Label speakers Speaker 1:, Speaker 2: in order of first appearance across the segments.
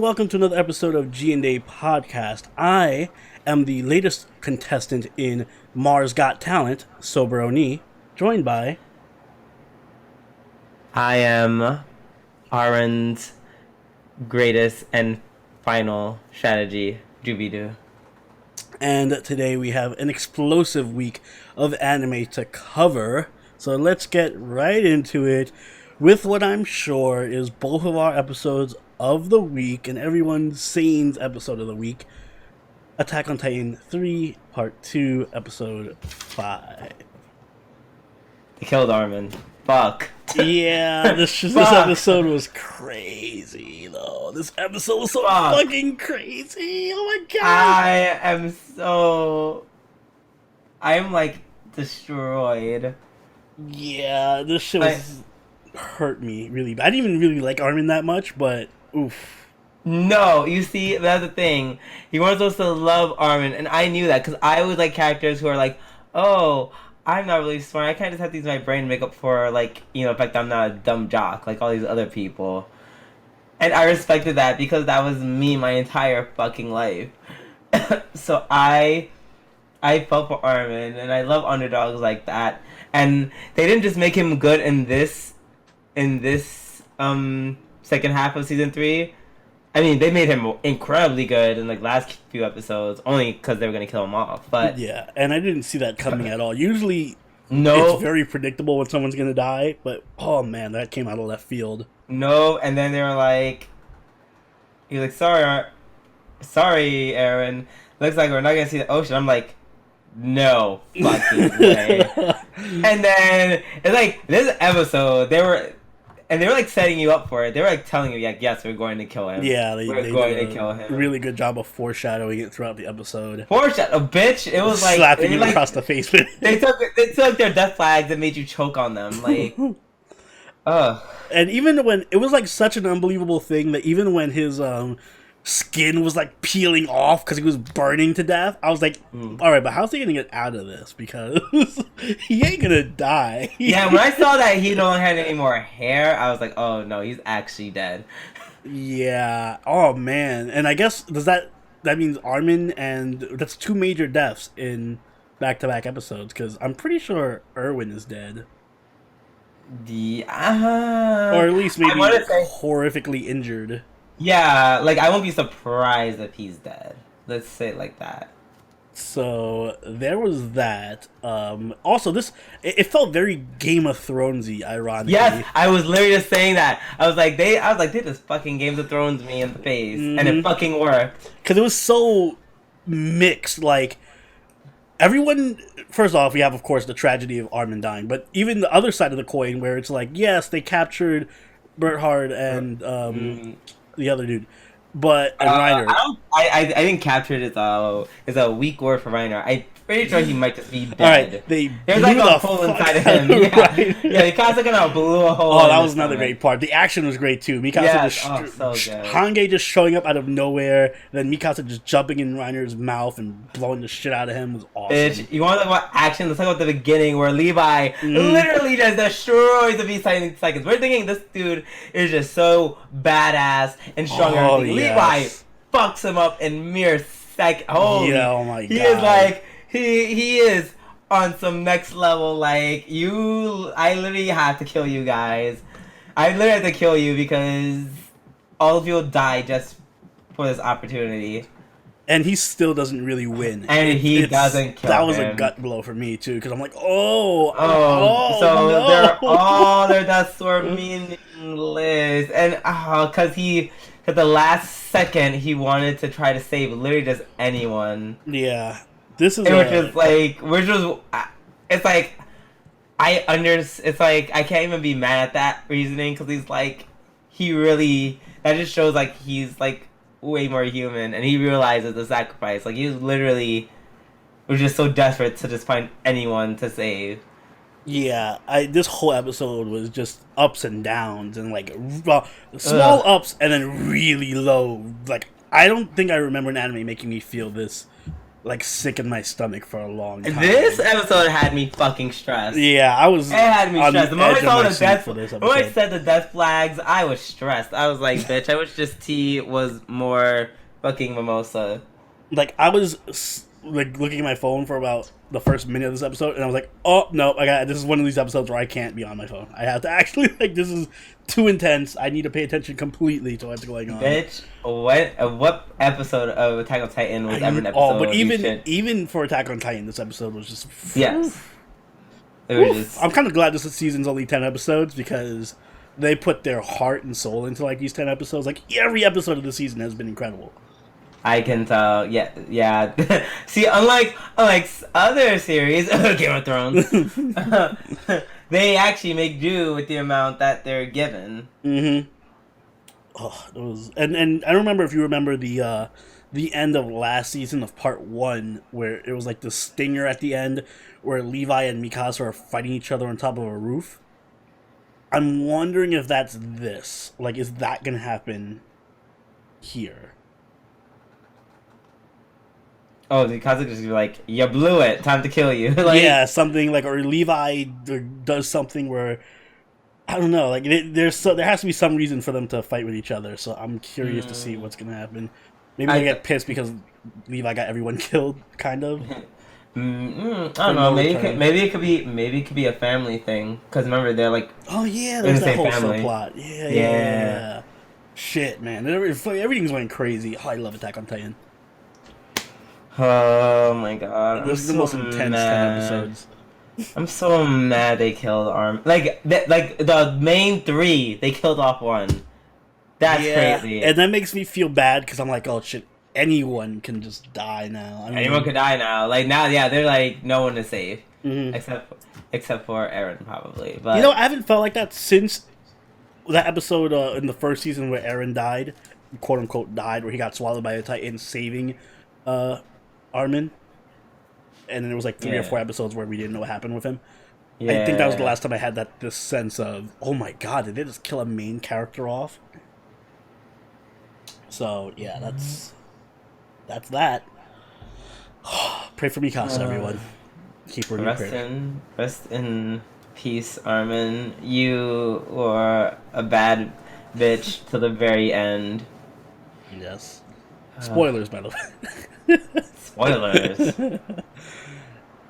Speaker 1: welcome to another episode of G&A Podcast. I am the latest contestant in Mars Got Talent, Sober Oni, joined by...
Speaker 2: I am Aaron's greatest and final strategy, Jubidu.
Speaker 1: And today we have an explosive week of anime to cover, so let's get right into it with what I'm sure is both of our episodes of the week and everyone's sane's episode of the week, Attack on Titan 3 Part 2 Episode 5.
Speaker 2: They killed Armin. Fuck.
Speaker 1: Yeah, this episode was crazy though. This episode was so fucking crazy. Oh my god.
Speaker 2: I'm like destroyed.
Speaker 1: Yeah, this shit hurt me really bad. I didn't even really like Armin that much, but oof.
Speaker 2: No, you see, that's the thing. You weren't supposed to love Armin, and I knew that because I always like characters who are like, oh, I'm not really smart. I can't just have to use my brain to make up for, like, the fact that I'm not a dumb jock like all these other people. And I respected that because that was me my entire fucking life. So I felt for Armin, and I love underdogs like that. And they didn't just make him good in this second half of season 3. I mean, they made him incredibly good in, like, last few episodes, only because they were going to kill him off, but...
Speaker 1: Yeah, and I didn't see that coming at all. Usually,
Speaker 2: no,
Speaker 1: it's very predictable when someone's going to die, but, oh man, that came out of left field.
Speaker 2: No, and then they were like... He was like, sorry, Aaron. Looks like we're not going to see the ocean. I'm like, no fucking way. And then, it's like, this episode, they were like setting you up for it. They were like telling you, like, yes, we're going to kill him.
Speaker 1: Yeah,
Speaker 2: we're going to kill him.
Speaker 1: Really good job of foreshadowing it throughout the episode.
Speaker 2: Bitch! It was like
Speaker 1: slapping you across the face.
Speaker 2: They took their death flags and made you choke on them, like, ugh.
Speaker 1: And even when it was like such an unbelievable thing that even when his skin was like peeling off because he was burning to death, I was like, all right, but how's he gonna get out of this? Because he ain't gonna die.
Speaker 2: Yeah, when I saw that he no longer had any more hair, I was like, oh no, he's actually dead.
Speaker 1: Yeah. Oh man. And I guess that means Armin, and that's 2 major deaths in back-to-back episodes because I'm pretty sure Erwin is dead. Or at least maybe horrifically injured.
Speaker 2: Yeah, like, I won't be surprised if he's dead. Let's say it like that.
Speaker 1: So, there was that. Also, it felt very Game of Thrones-y, ironically.
Speaker 2: Yes, I was literally just saying that. I was like, they just fucking Game of Thrones me in the face. Mm-hmm. And it fucking worked.
Speaker 1: Because it was so mixed, like, everyone... First off, we have, of course, the tragedy of Armin dying, but even the other side of the coin, where it's like, yes, they captured Berthard and the other dude, but Reiner.
Speaker 2: I think captured is a weak word for Reiner. I'm pretty sure he might just be dead.
Speaker 1: All right,
Speaker 2: there's like a hole inside of him. Yeah, yeah. Mikasa kind of blew a hole.
Speaker 1: Oh, that was another great part. The action was great too. Mikasa Hange just showing up out of nowhere, then Mikasa just jumping in Reiner's mouth and blowing the shit out of him was awesome.
Speaker 2: Bitch, you want to talk about action? Let's talk about the beginning where Levi literally just destroys the Beast Titan in seconds. We're thinking this dude is just so badass and strong. Levi fucks him up in mere second.
Speaker 1: Oh my god.
Speaker 2: He is like. He is on some next level, like, I literally have to kill you guys. I literally have to kill you because all of you died just for this opportunity.
Speaker 1: And he still doesn't really win.
Speaker 2: And he doesn't kill him.
Speaker 1: That was a gut blow for me, too, because I'm like,
Speaker 2: all their deaths were meaningless. And, because the last second, he wanted to try to save literally just anyone.
Speaker 1: Yeah. It's like
Speaker 2: I can't even be mad at that reasoning because he's like, that just shows like he's like way more human and he realizes the sacrifice. Like he was just so desperate to just find anyone to save.
Speaker 1: Yeah, this whole episode was just ups and downs and like small ups and then really low. Like I don't think I remember an anime making me feel this like sick in my stomach for a long time.
Speaker 2: This episode had me fucking stressed.
Speaker 1: Yeah, I was.
Speaker 2: It had me stressed. The moment I saw the death,
Speaker 1: when
Speaker 2: I said the death flags, I was stressed. I was like, bitch, I wish just tea was more fucking mimosa.
Speaker 1: Like, I was like looking at my phone for about the first minute of this episode, and I was like, oh no, this is one of these episodes where I can't be on my phone. I have to actually, like, this is too intense. I need to pay attention completely to what's going on.
Speaker 2: Bitch, what episode of Attack on Titan was ever an episode?
Speaker 1: Oh, but even for Attack on Titan, this episode was just
Speaker 2: yes. It was just...
Speaker 1: I'm kind of glad this season's only 10 episodes because they put their heart and soul into like these 10 episodes. Like, every episode of the season has been incredible.
Speaker 2: I can tell, yeah. See, unlike other series, Game of Thrones, they actually make do with the amount that they're given.
Speaker 1: Mm-hmm. Oh, it was, and I don't remember if you remember the end of last season of part 1, where it was like the stinger at the end, where Levi and Mikasa are fighting each other on top of a roof. I'm wondering if that's this. Like, is that gonna happen here?
Speaker 2: Oh, the Kazuki just be like, you blew it, time to kill you. Like,
Speaker 1: yeah, something like, or Levi does something where, I don't know, like there has to be some reason for them to fight with each other. So I'm curious to see what's gonna happen. Maybe they get pissed because Levi got everyone killed, kind of.
Speaker 2: I don't know. Maybe it could be a family thing. Because remember, they're like,
Speaker 1: oh yeah, there's that whole
Speaker 2: family.
Speaker 1: subplot. Yeah. Shit, man, everything's going crazy. Oh, I love Attack on Titan.
Speaker 2: Oh my god.
Speaker 1: This is the most intense 10 episodes.
Speaker 2: I'm so mad they killed Arm. Like the main 3, they killed off 1. That's crazy.
Speaker 1: And that makes me feel bad because I'm like, oh shit, anyone can just die now.
Speaker 2: Anyone could die now. Like now, yeah, they're like, no one is safe.
Speaker 1: Mm-hmm.
Speaker 2: Except for Eren, probably. But
Speaker 1: you know, I haven't felt like that since that episode in the first season where Eren died, quote unquote died, where he got swallowed by a Titan saving Armin, and then there was like 3 or 4 episodes where we didn't know what happened with him. Yeah. I think that was the last time I had this sense of, oh my god, did they just kill a main character off? So yeah, that's that. Pray for Mikasa, everyone. Keep her
Speaker 2: rest in peace, Armin. You were a bad bitch to the very end.
Speaker 1: Yes. Spoilers, by the way.
Speaker 2: Spoilers.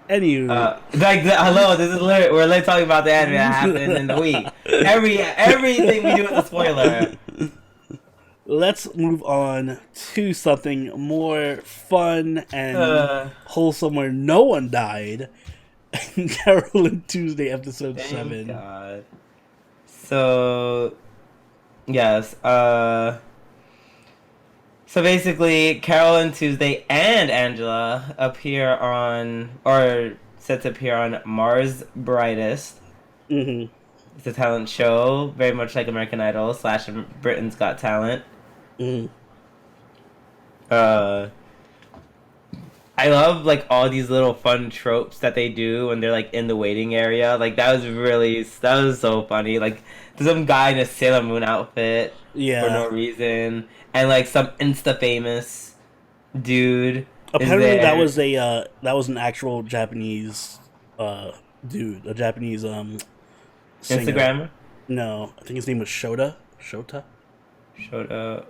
Speaker 1: Anywho,
Speaker 2: hello, this is we're literally talking about the anime that happened in the week. Everything we do is a spoiler.
Speaker 1: Let's move on to something more fun and wholesome, where no one died. Carole Tuesday, episode 7.
Speaker 2: God. So, yes. So basically, Carole Tuesday and Angela appear on, or set to appear on Mars Brightest.
Speaker 1: Mm-hmm.
Speaker 2: It's a talent show, very much like American Idol / Britain's Got Talent.
Speaker 1: Mm.
Speaker 2: I love like all these little fun tropes that they do when they're like in the waiting area. Like that was so funny. Like there's some guy in a Sailor Moon outfit for no reason, and like some Insta famous dude.
Speaker 1: Apparently that was an actual Japanese dude, a Japanese singer.
Speaker 2: Instagrammer?
Speaker 1: No, I think his name was Shota.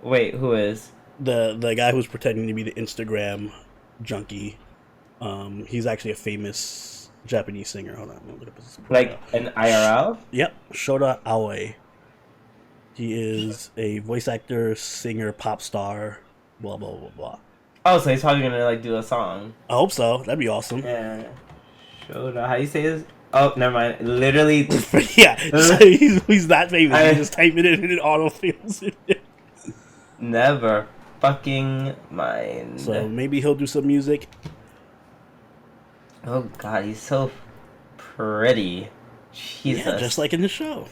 Speaker 2: Wait, who is?
Speaker 1: The guy who's pretending to be the Instagram junkie. He's actually a famous Japanese singer. Hold on, I'm gonna look up his profile.
Speaker 2: Like an IRL?
Speaker 1: Yep, Shota Aoi. He is a voice actor, singer, pop star, blah blah blah blah.
Speaker 2: Oh, so he's probably gonna like do a song.
Speaker 1: I hope so. That'd be awesome.
Speaker 2: Yeah. Shota, how do you say this? Oh, never mind. Literally.
Speaker 1: Yeah, so he's that famous. You just type it in and it autofills it.
Speaker 2: Never fucking mind.
Speaker 1: So maybe he'll do some music.
Speaker 2: Oh god, he's so pretty. Jesus.
Speaker 1: Yeah, just like in the show.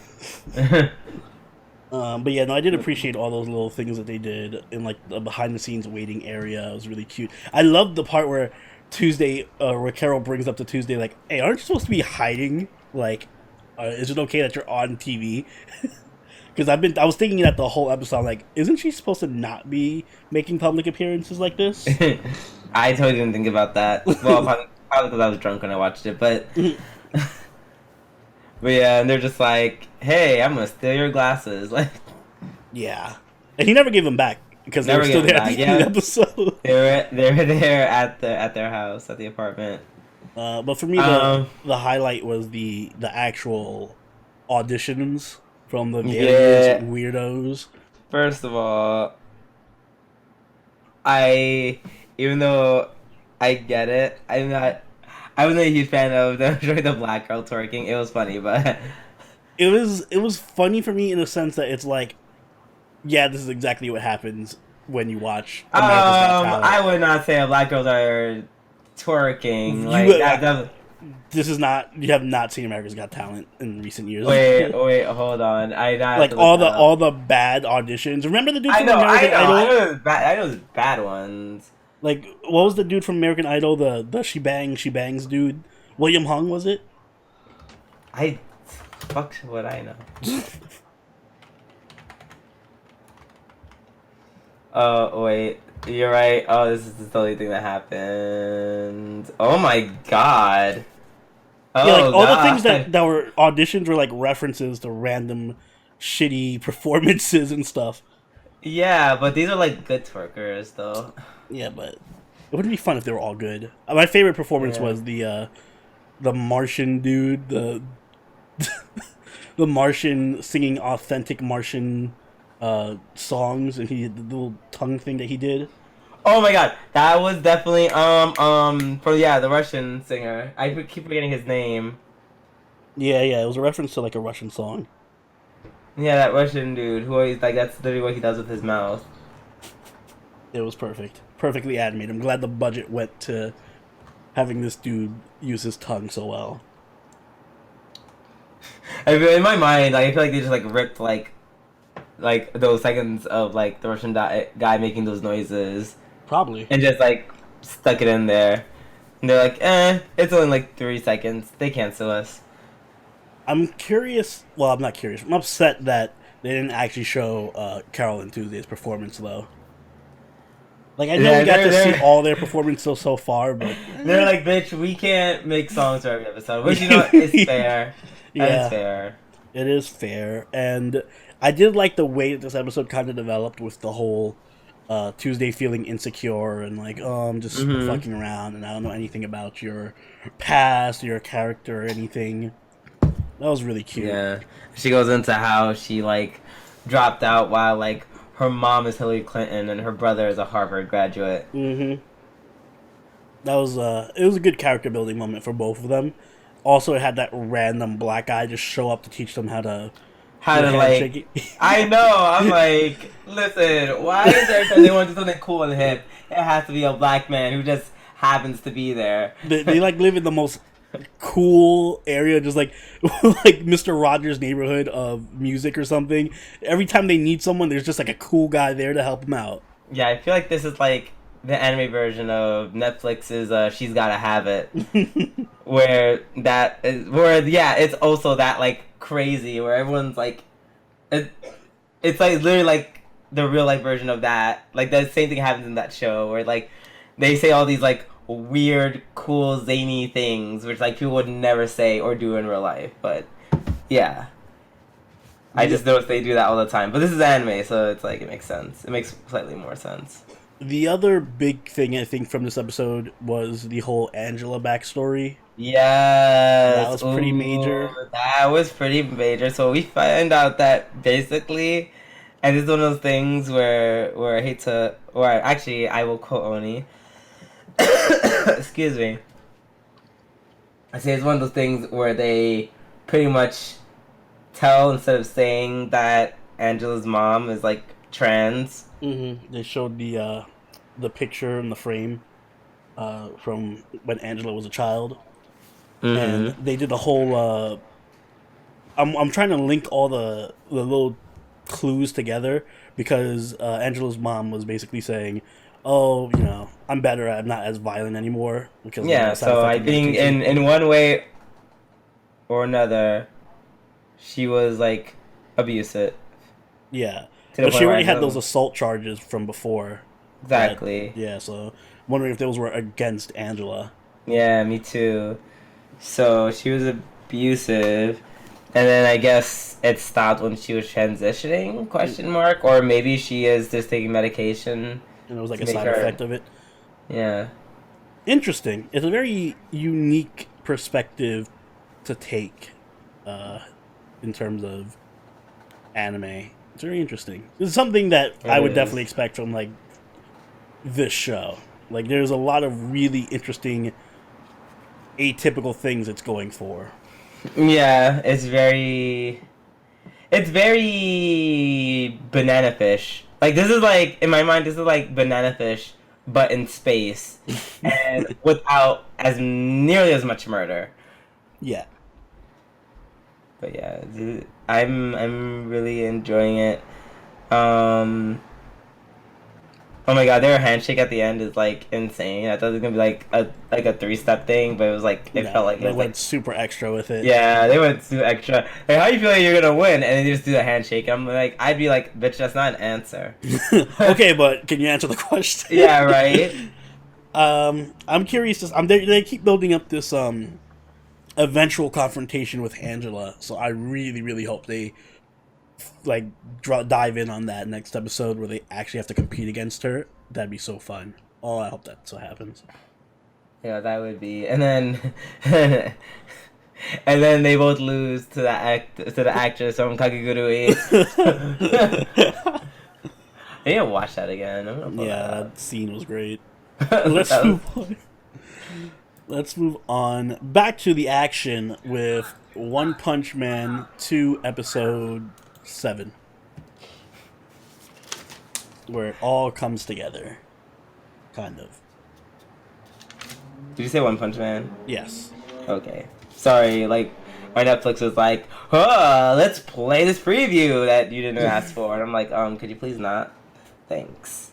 Speaker 1: But yeah, no, I did appreciate all those little things that they did in like the behind the scenes waiting area. It was really cute. I loved the part where Tuesday, where Carole brings up to Tuesday, like, hey, aren't you supposed to be hiding? Like, is it okay that you're on TV? Because I was thinking that the whole episode, I'm like, isn't she supposed to not be making public appearances like this?
Speaker 2: I totally didn't think about that. Well, probably because I was drunk when I watched it, but yeah, and they're just like, "Hey, I'm gonna steal your glasses." Like,
Speaker 1: Yeah, and he never gave them back because they were
Speaker 2: never
Speaker 1: still
Speaker 2: get
Speaker 1: there
Speaker 2: them
Speaker 1: at
Speaker 2: back.
Speaker 1: the end
Speaker 2: Yeah,
Speaker 1: of the episode.
Speaker 2: they were there at their house at the apartment.
Speaker 1: But for me, the highlight was the actual auditions from the various
Speaker 2: Yeah.
Speaker 1: weirdos.
Speaker 2: First of all, I even though I get it, I'm not. I wasn't a huge fan of them showing the black girl twerking. It was funny, but
Speaker 1: It was funny for me in the sense that it's like, yeah, this is exactly what happens when you watch America's Got Talent.
Speaker 2: I would not say black girls are twerking. Like
Speaker 1: You-
Speaker 2: that.
Speaker 1: This is not. You have not seen America's Got Talent in recent years.
Speaker 2: Wait, hold on. I
Speaker 1: like all the bad auditions. Remember the dude from American Idol?
Speaker 2: I know the bad ones.
Speaker 1: Like, what was the dude from American Idol? The she bangs dude. William Hung, was it?
Speaker 2: Fuck what I know. Oh wait, you're right. Oh, this is the totally thing that happened. Oh my god. Oh,
Speaker 1: Yeah, like all the
Speaker 2: God.
Speaker 1: things that were auditions were like references to random shitty performances and stuff.
Speaker 2: Yeah, but these are like good twerkers though.
Speaker 1: Yeah, but it wouldn't be fun if they were all good. My favorite performance
Speaker 2: Yeah.
Speaker 1: was the Martian dude, the the Martian singing authentic Martian songs, and he the little tongue thing that he did.
Speaker 2: Oh my god, that was definitely for the Russian singer. I keep forgetting his name.
Speaker 1: Yeah, it was a reference to like a Russian song.
Speaker 2: Yeah, that Russian dude who always like that's literally what he does with his mouth.
Speaker 1: It was perfectly animated. I'm glad the budget went to having this dude use his tongue so well.
Speaker 2: I mean, in my mind, like, I feel like they just like ripped like those seconds of like the Russian guy making those noises
Speaker 1: Probably.
Speaker 2: and just like stuck it in there. And they're like, it's only like 3 seconds. They can't sue us.
Speaker 1: I'm curious. Well, I'm not curious. I'm upset that they didn't actually show Carole Tuesday's performance, though. Like, I know
Speaker 2: Yeah,
Speaker 1: we got to
Speaker 2: they're-
Speaker 1: see all their performances so far, but
Speaker 2: They're like, bitch, we can't make songs for every episode. Which, you know, is fair.
Speaker 1: Yeah.
Speaker 2: That is fair.
Speaker 1: it is fair. And I did like the way that this episode kind of developed with the whole Tuesday feeling insecure and like, oh, I'm just fucking around and I don't know anything about your past, your character, or anything. That was really cute.
Speaker 2: Yeah. She goes into how she, like, dropped out while, like, her mom is Hillary Clinton and her brother is a Harvard graduate.
Speaker 1: Mm-hmm. That was it was a good character building moment for both of them. Also, it had that random black guy just show up to teach them how to
Speaker 2: How
Speaker 1: do
Speaker 2: to,
Speaker 1: a
Speaker 2: like...
Speaker 1: handshake.
Speaker 2: I know, I'm like, listen, why is there because they want to do something cool and hip? It has to be a black man who just happens to be there.
Speaker 1: they like live in the most cool area, just like like Mr. Rogers' neighborhood of music or something. Every time they need someone, there's just like a cool guy there to help them out.
Speaker 2: Yeah, I feel like this is like the anime version of Netflix's She's Gotta Have It. where it's also that like crazy where everyone's like it's like literally like the real life version of that. Like the same thing happens in that show where like they say all these like weird, cool, zany things which like people would never say or do in real life. But yeah. I just noticed they do that all the time. But this is anime, so it's like it makes sense. It makes slightly more sense.
Speaker 1: The other big thing I think from this episode was the whole Angela backstory.
Speaker 2: Yes.
Speaker 1: That was pretty major.
Speaker 2: That was pretty major. So we find out that basically, and this is one of those things where I hate to, or actually I will quote Oni. Excuse me. I say it's one of those things where they pretty much tell instead of saying that Angela's mom is like trans.
Speaker 1: Mm-hmm. They showed the picture in the frame from when Angela was a child, and they did a whole. I'm trying to link all the little clues together because Angela's mom was basically saying, "Oh, you know, I'm better. I'm not as violent anymore." Because
Speaker 2: Yeah. So I think in one way or another, she was like abusive.
Speaker 1: Yeah.
Speaker 2: To the
Speaker 1: But she
Speaker 2: point where
Speaker 1: already
Speaker 2: I
Speaker 1: had
Speaker 2: know-
Speaker 1: those assault charges from before.
Speaker 2: Exactly.
Speaker 1: Yeah, so wondering if those were against Angela.
Speaker 2: Yeah, me too. So she was abusive, and then I guess it stopped when she was transitioning? Question mark. Or maybe she is just taking medication.
Speaker 1: And it was like a side effect of it.
Speaker 2: Yeah.
Speaker 1: Interesting. It's a very unique perspective to take in terms of anime. It's very interesting. It's something that I would definitely expect from like this show. Like there's a lot of really interesting atypical things it's going for.
Speaker 2: Yeah, it's very banana fish. Like this is like in my mind this is like banana fish but in space and without as nearly as much murder.
Speaker 1: Yeah.
Speaker 2: But yeah, dude, I'm really enjoying it. Oh my god, their handshake at the end is like insane. I thought it was gonna be like a 3-step thing, but it was like it felt like
Speaker 1: they went super extra with it.
Speaker 2: Yeah, they went super extra. Like, how you feel like you're gonna win, and then you just do the handshake? I'm like, I'd be like, bitch, that's not an answer.
Speaker 1: Okay, but can you answer the question?
Speaker 2: Yeah, right.
Speaker 1: I'm curious. They keep building up this eventual confrontation with Angela, so I really, really hope they like dive in on that next episode where they actually have to compete against her. That'd be so fun. Oh, I hope that's what happens.
Speaker 2: Yeah, that would be, and then and then they both lose to the actress from Kakegurui. I need to watch that again.
Speaker 1: That scene was great. Let's move on. Let's move on back to the action with One Punch Man 2 episode 7, where it all comes together, kind of.
Speaker 2: Did you say One Punch Man?
Speaker 1: Yes.
Speaker 2: Okay. Sorry, like, my Netflix was like, let's play this preview that you didn't ask for. And I'm like, could you please not? Thanks.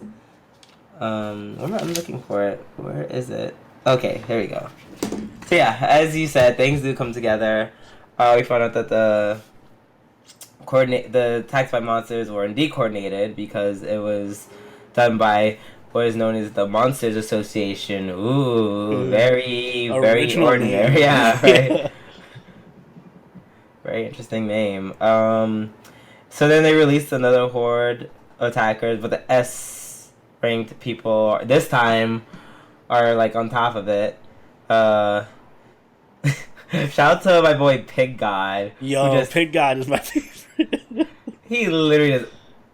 Speaker 2: I'm looking for it. Where is it? Okay, here we go. So yeah, as you said, things do come together. We found out that the attacks by monsters were indeed coordinated because it was done by what is known as the Monsters Association. Ooh, very ordinary. Name. Yeah, right. Very interesting name. So then they released another horde of attackers, but the S-ranked people this time are like on top of it. Shout out to my boy Pig God.
Speaker 1: Yo, Pig God is my favorite.
Speaker 2: He literally just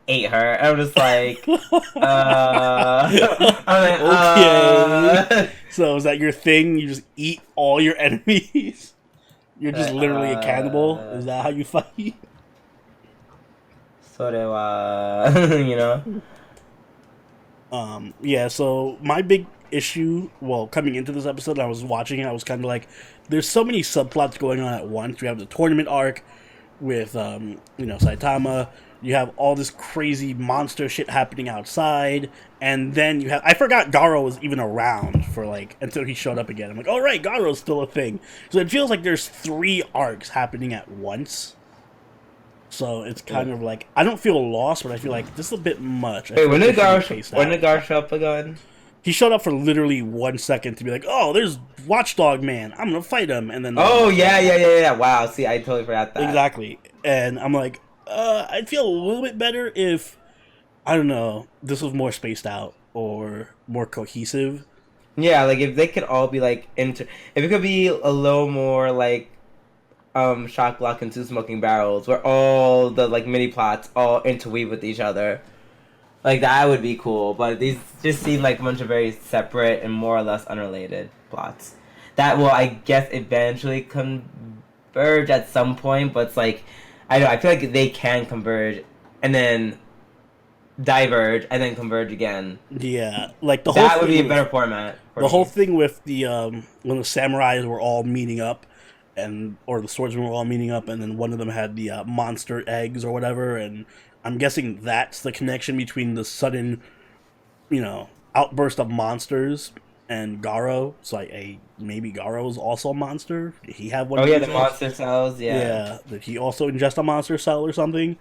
Speaker 2: ate her. I'm just like, I'm like,
Speaker 1: okay. So is that your thing? You just eat all your enemies? You're just literally a cannibal? Is that how you fight?
Speaker 2: So you know?
Speaker 1: Yeah, so my big issue, coming into this episode, I was watching it, I was kind of like, there's so many subplots going on at once. We have the tournament arc with, Saitama. You have all this crazy monster shit happening outside. And then you have... I forgot Garo was even around for, until he showed up again. I'm like, oh, right, Garo's still a thing. So it feels like there's 3 arcs happening at once. So it's kind of like... I don't feel lost, but I feel like this is a bit much.
Speaker 2: Wait, when did Garo show up again?
Speaker 1: He showed up for literally 1 second to be like, oh, there's Watchdog Man. I'm going to fight him. And then...
Speaker 2: Oh, yeah. Wow, see, I totally forgot that.
Speaker 1: Exactly. And I'm like, I'd feel a little bit better if, I don't know, this was more spaced out or more cohesive.
Speaker 2: Yeah, like if they could all be if it could be a little more Shock Block and Two Smoking Barrels, where all the mini plots all interweave with each other. That would be cool, but these just seem like a bunch of very separate and more or less unrelated plots. That will, I guess, eventually converge at some point, but it's I know, I feel like they can converge and then diverge and then converge again.
Speaker 1: Yeah, the whole
Speaker 2: that would be a better format.
Speaker 1: The whole thing with the when the samurais were all meeting up, or the swordsmen were all meeting up, and then one of them had the monster eggs or whatever, and I'm guessing that's the connection between the sudden, outburst of monsters and Garo. So maybe Garo is also a monster. Did he have one?
Speaker 2: Oh yeah, the monster cells. Yeah.
Speaker 1: Yeah. Did he also ingest a monster cell or something?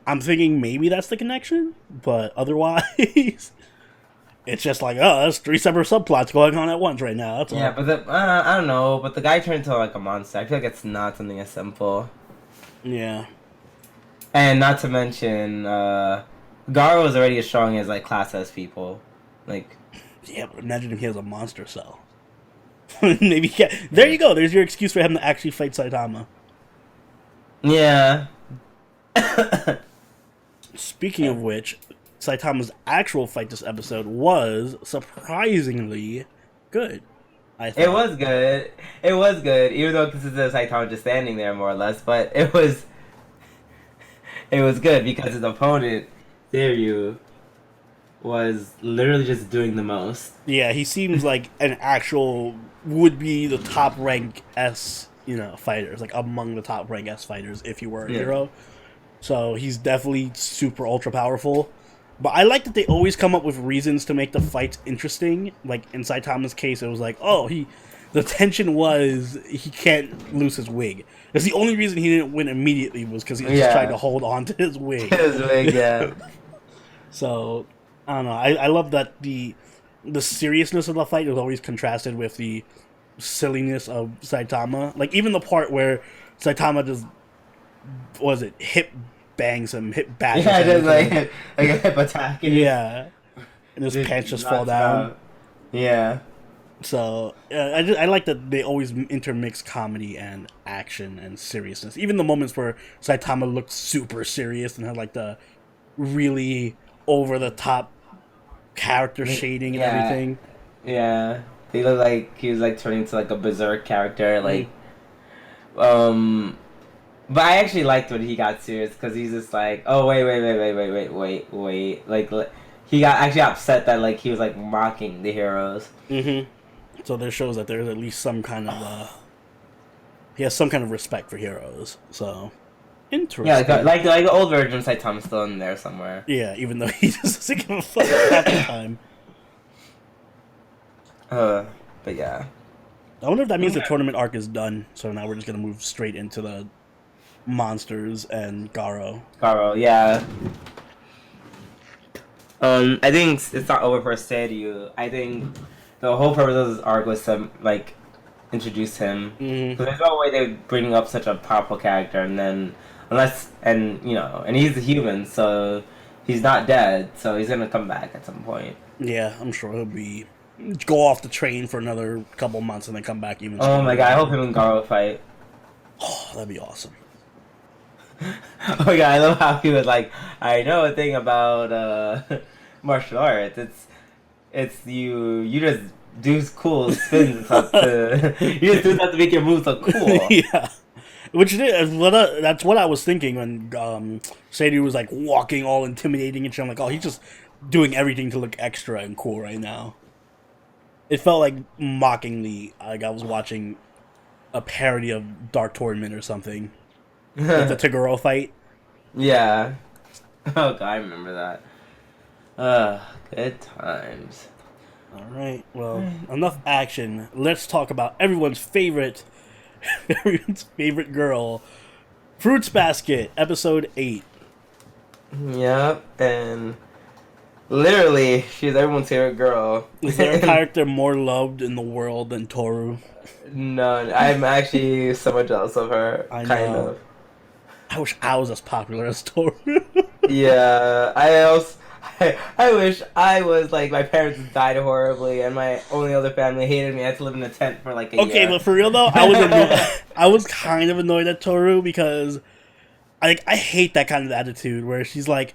Speaker 1: I'm thinking maybe that's the connection, but otherwise, It's just like, oh, there's 3 separate subplots going on at once right now. That's
Speaker 2: Yeah,
Speaker 1: all.
Speaker 2: but I don't know. But the guy turned into like a monster. I feel like it's not something as simple.
Speaker 1: Yeah.
Speaker 2: And not to mention, Garo is already as strong as like class S people. Like,
Speaker 1: Yeah, but imagine if he has a monster cell. Maybe he can. There you go. There's your excuse for him to actually fight Saitama.
Speaker 2: yeah.
Speaker 1: Speaking of which, Saitama's actual fight this episode was surprisingly good. I thought.
Speaker 2: It was good. It was good, even though it consisted of Saitama just standing there more or less. But it was good because his opponent, Seiryu, was literally just doing the most.
Speaker 1: Yeah, he seems like an actual would be the top rank S, fighters, like among the top rank S fighters if he were a hero. So he's definitely super ultra powerful. But I like that they always come up with reasons to make the fights interesting. Like in Saitama's case, it was like, the tension was he can't lose his wig. That's the only reason he didn't win immediately was because he was just trying to hold on to his wig.
Speaker 2: His wig, yeah.
Speaker 1: So I don't know. I love that the seriousness of the fight is always contrasted with the silliness of Saitama. Like even the part where Saitama just hip bangs him, hip bashes him.
Speaker 2: Yeah, just like a hip attack.
Speaker 1: Yeah, and his pants just fall down.
Speaker 2: Yeah.
Speaker 1: So I like that they always intermix comedy and action and seriousness. Even the moments where Saitama looked super serious and had like the really over the top character shading and everything.
Speaker 2: Yeah, he looked like he was like turning into like a berserk character. Like, but I actually liked when he got serious because he's just like, oh wait. Like he got actually upset that like he was like mocking the heroes.
Speaker 1: Mm-hmm. So there shows that there's at least some kind of he has some kind of respect for heroes. So interesting.
Speaker 2: Yeah, like the old version of Saitama's still in there somewhere.
Speaker 1: Yeah, even though he just doesn't give a fuck half the time.
Speaker 2: But yeah.
Speaker 1: I wonder if that means the tournament arc is done. So now we're just gonna move straight into the monsters and Garo.
Speaker 2: Carole, yeah. I think it's not over for Seiryu. I think the whole purpose of this arc was to like introduce him.
Speaker 1: Mm-hmm.
Speaker 2: So there's no way they would bring up such a powerful character and then and he's a human, so he's not dead, so he's gonna come back at some point.
Speaker 1: Yeah, I'm sure he'll go off the train for another couple months and then come back even.
Speaker 2: Oh my god, I hope him and Garo fight.
Speaker 1: Oh, that'd be awesome.
Speaker 2: Oh my god, I love how he was like, I know a thing about martial arts. It's you just do cool spins and stuff you just do that to make your moves look cool.
Speaker 1: Yeah. That's what I was thinking when Seiryu was like walking all intimidating and shit. I'm like, he's just doing everything to look extra and cool right now. It felt like mockingly, like I was watching a parody of Dark Tournament or something. Like the Toguro fight.
Speaker 2: Yeah. Oh god, I remember that. Good times.
Speaker 1: Alright, well, enough action. Let's talk about everyone's favorite girl. Fruits Basket, episode 8.
Speaker 2: Yep, and literally, she's everyone's favorite girl.
Speaker 1: Is there a character more loved in the world than Toru?
Speaker 2: None. I'm actually somewhat jealous of her.
Speaker 1: I know.
Speaker 2: Kind of.
Speaker 1: I wish I was as popular as Toru.
Speaker 2: Yeah, I wish I was like my parents died horribly and my only other family hated me. I had to live in a tent for like a year.
Speaker 1: Okay, but for real though, I was kind of annoyed at Toru because I hate that kind of attitude where she's like,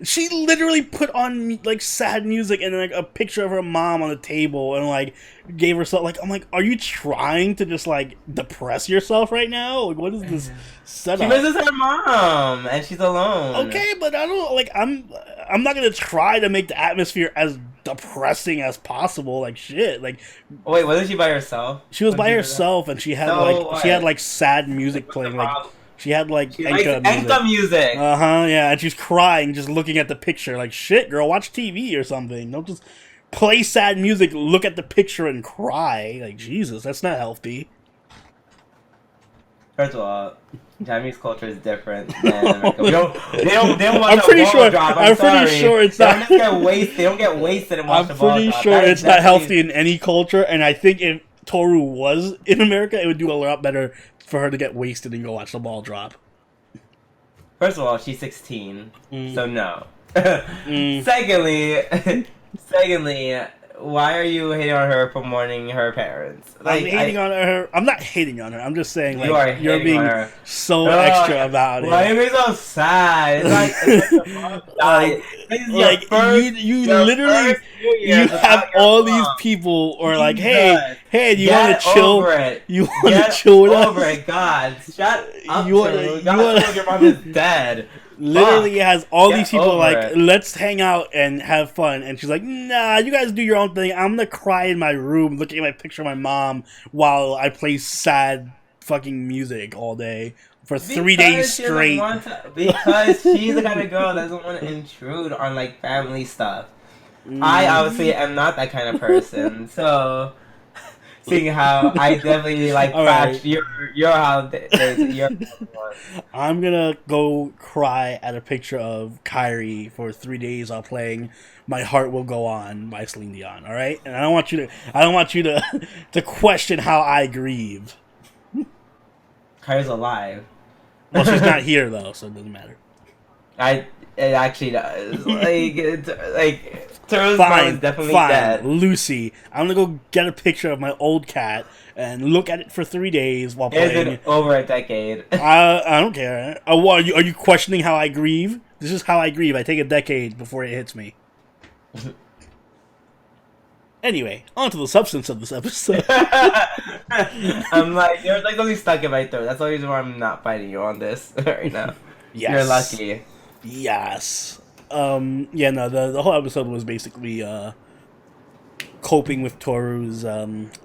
Speaker 1: she literally put on like sad music and like a picture of her mom on the table and like gave herself like, I'm like, are you trying to just like depress yourself right now? Like, what is this setup?
Speaker 2: She misses her mom and she's alone.
Speaker 1: Okay, but I don't like. I'm not gonna try to make the atmosphere as depressing as possible. Like shit. Like,
Speaker 2: wait, wasn't she by herself?
Speaker 1: She was by herself, and she had like sad music playing. Like she had like
Speaker 2: Enka music.
Speaker 1: Yeah, and she's crying, just looking at the picture. Like shit, girl, watch TV or something. Don't just play sad music, look at the picture, and cry. Like Jesus, that's not healthy.
Speaker 2: First of all, Japanese culture is different than America. They don't watch
Speaker 1: I'm pretty
Speaker 2: a ball
Speaker 1: sure.
Speaker 2: drop.
Speaker 1: I'm
Speaker 2: sorry.
Speaker 1: pretty sure it's
Speaker 2: They
Speaker 1: not.
Speaker 2: don't get wasted. They don't get wasted and watch
Speaker 1: I'm
Speaker 2: the ball
Speaker 1: pretty
Speaker 2: drop.
Speaker 1: sure
Speaker 2: That is
Speaker 1: it's not
Speaker 2: definitely-
Speaker 1: healthy in any culture, and I think if Toru was in America, it would do a lot better for her to get wasted and go watch the ball drop.
Speaker 2: First of all, she's 16, so no.
Speaker 1: Mm.
Speaker 2: Secondly, why are you hating on her for mourning her parents?
Speaker 1: I'm hating on her. I'm not hating on her. I'm just saying, like,
Speaker 2: You are
Speaker 1: you're
Speaker 2: hating
Speaker 1: being
Speaker 2: on her.
Speaker 1: so extra about it.
Speaker 2: Why are you so sad? It's like your mom died. This is your first,
Speaker 1: you
Speaker 2: your
Speaker 1: literally
Speaker 2: first New Year's
Speaker 1: you
Speaker 2: without
Speaker 1: have
Speaker 2: your
Speaker 1: all
Speaker 2: mom.
Speaker 1: these people or like,
Speaker 2: Jesus.
Speaker 1: hey, do you
Speaker 2: Get
Speaker 1: want to chill?
Speaker 2: over it.
Speaker 1: You want to
Speaker 2: Get
Speaker 1: chill with us?
Speaker 2: over it, God. Shut up.
Speaker 1: You wanna-
Speaker 2: Toru.
Speaker 1: you
Speaker 2: God,
Speaker 1: wanna-
Speaker 2: Toru, your mom is dead.
Speaker 1: Literally
Speaker 2: Fuck.
Speaker 1: has all
Speaker 2: Get
Speaker 1: these people
Speaker 2: over
Speaker 1: like,
Speaker 2: it.
Speaker 1: let's hang out and have fun. And she's like, nah, you guys do your own thing. I'm gonna cry in my room looking at my picture of my mom while I play sad fucking music all day for 3 days
Speaker 2: Because she doesn't
Speaker 1: straight.
Speaker 2: want to- because she's the kind of girl that doesn't want to intrude on like family stuff. I obviously am not that kind of person, so seeing how I definitely like
Speaker 1: All
Speaker 2: patched
Speaker 1: right.
Speaker 2: your holiday, your
Speaker 1: I'm gonna go cry at a picture of Kyrie for 3 days while playing "My Heart Will Go On" by Celine Dion. All right, and I don't want you to to question how I grieve.
Speaker 2: Kyrie's alive.
Speaker 1: Well, she's not here though, so it doesn't matter.
Speaker 2: It actually does. Like Toru's mom is definitely dead.
Speaker 1: Lucy, I'm gonna go get a picture of my old cat and look at it for 3 days while
Speaker 2: It's
Speaker 1: playing.
Speaker 2: been over a decade.
Speaker 1: I don't care. What, are you questioning how I grieve? This is how I grieve. I take a decade before it hits me. Anyway, on to the substance of this episode.
Speaker 2: I'm like, you're like something stuck in my throat. That's the reason why I'm not fighting you on this right now.
Speaker 1: Yes.
Speaker 2: You're lucky.
Speaker 1: Yes. Yeah, no, the whole episode was basically coping with Toru's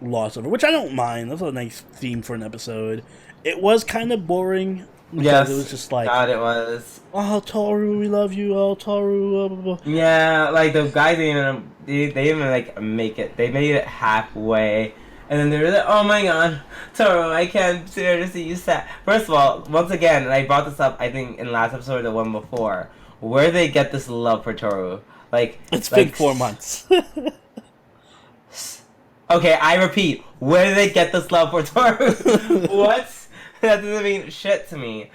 Speaker 1: loss of her, which I don't mind. That's a nice theme for an episode. It was kind of boring. Because
Speaker 2: Yes,
Speaker 1: it was just like,
Speaker 2: God, it was.
Speaker 1: oh, Toru, we love you. Oh, Toru, blah, blah, blah.
Speaker 2: Yeah, like the guys they didn't even like make it. They made it halfway, and then they were like, "Oh my God, Toru, I can't bear to see you sad." First of all, once again, and I brought this up, I think in last episode or the one before, where did they get this love for Toru? Like
Speaker 1: It's
Speaker 2: like,
Speaker 1: been 4 months.
Speaker 2: Okay, I repeat, where did they get this love for Toru? What? That doesn't mean shit to me.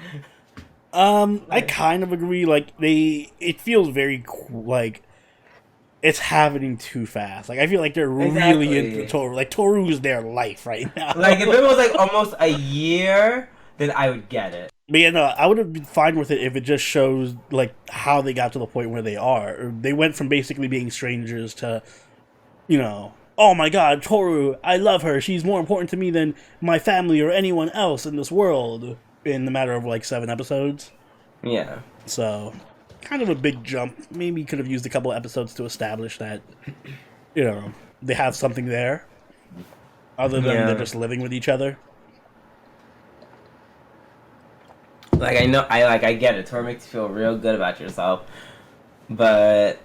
Speaker 1: I kind of agree. Like it feels very like it's happening too fast. Like I feel like they're really
Speaker 2: Exactly.
Speaker 1: into Toru. Like Toru is their life right now.
Speaker 2: Like if it was like almost a year, then I would get it.
Speaker 1: But yeah, no, I would have been fine with it if it just shows like how they got to the point where they are. Or they went from basically being strangers to, you know, oh my God, Toru, I love her. She's more important to me than my family or anyone else in this world. In the matter of like 7 episodes.
Speaker 2: Yeah.
Speaker 1: So, kind of a big jump. Maybe you could have used a couple episodes to establish that, you know, they have something there. Other than they're just living with each other.
Speaker 2: Like I get it. Tour makes you feel real good about yourself, but